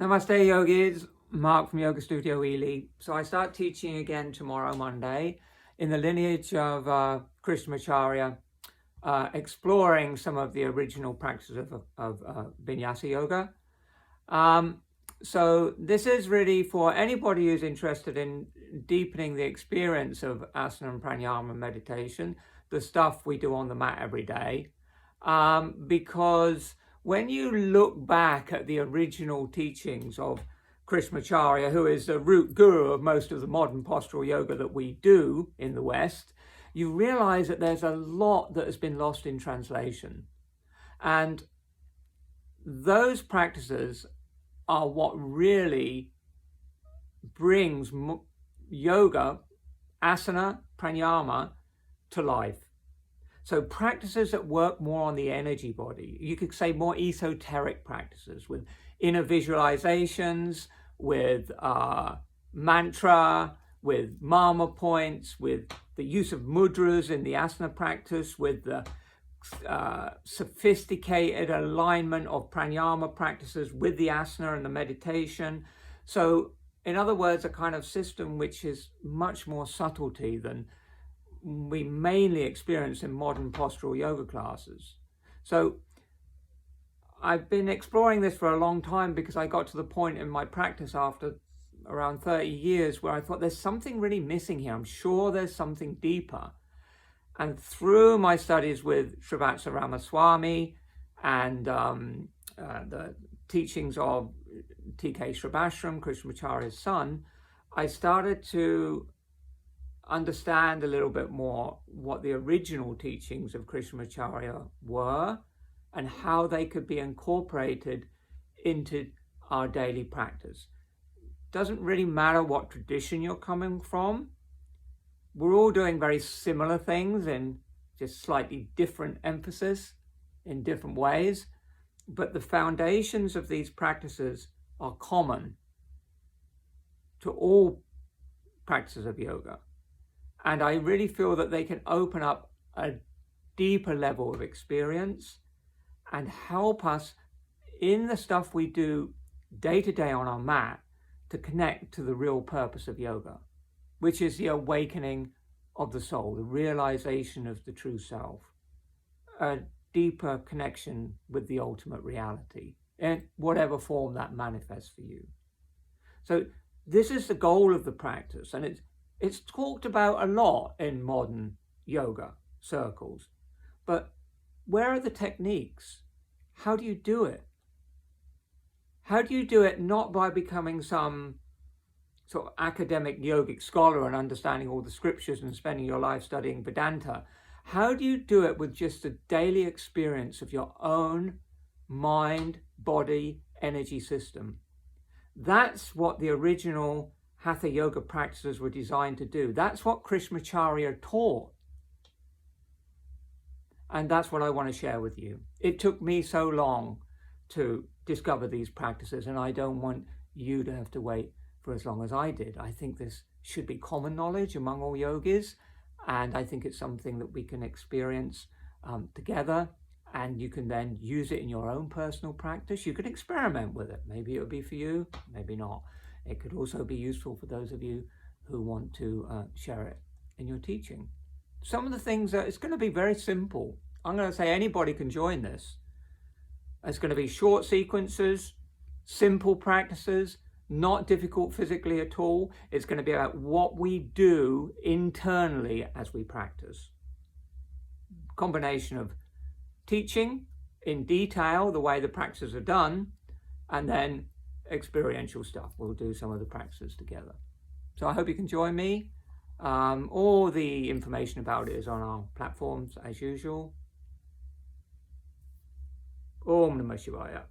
Namaste yogis, Mark from Yoga Studio Ely. So I start teaching again tomorrow, Monday, in the lineage of Krishnamacharya, exploring some of the original practices of Vinyasa Yoga. So this is really for anybody who's interested in deepening the experience of asana and pranayama meditation, the stuff we do on the mat every day, because when you look back at the original teachings of Krishnamacharya, who is the root guru of most of the modern postural yoga that we do in the West, you realize that there's a lot that has been lost in translation. And those practices are what really brings yoga, asana, pranayama to life. So practices that work more on the energy body, you could say more esoteric practices with inner visualizations, with mantra, with mama points, with the use of mudras in the asana practice, with the sophisticated alignment of pranayama practices with the asana and the meditation. So in other words, a kind of system which is much more subtlety than we mainly experience in modern postural yoga classes. So I've been exploring this for a long time because I got to the point in my practice after around 30 years where I thought there's something really missing here. I'm sure there's something deeper. And through my studies with Srivatsa Ramaswamy and the teachings of T.K. Srivastram, Krishnamacharya's son, I started to understand a little bit more what the original teachings of Krishnamacharya were and how they could be incorporated into our daily practice. Doesn't really matter what tradition you're coming from. We're all doing very similar things in just slightly different emphasis in different ways, but the foundations of these practices are common to all practices of yoga. And I really feel that they can open up a deeper level of experience and help us in the stuff we do day to day on our mat to connect to the real purpose of yoga, which is the awakening of the soul, the realization of the true self, a deeper connection with the ultimate reality in whatever form that manifests for you. So this is the goal of the practice, and it's talked about a lot in modern yoga circles, but where are the techniques? How do you do it? How do you do it not by becoming some sort of academic yogic scholar and understanding all the scriptures and spending your life studying Vedanta? How do you do it with just a daily experience of your own mind, body, energy system? That's what the original Hatha yoga practices were designed to do. That's what Krishnamacharya taught. And that's what I want to share with you. It took me so long to discover these practices, and I don't want you to have to wait for as long as I did. I think this should be common knowledge among all yogis, and I think it's something that we can experience together, and you can then use it in your own personal practice. You can experiment with it. Maybe it'll be for you, maybe not. It could also be useful for those of you who want to share it in your teaching. Some of the things it's going to be very simple. I'm going to say anybody can join this. It's going to be short sequences, simple practices, not difficult physically at all. It's going to be about what we do internally as we practice. Combination of teaching in detail, the way the practices are done, and then experiential stuff. We'll do some of the practices together. So I hope you can join me. All the information about it is on our platforms as usual. Om Namah Shivaya.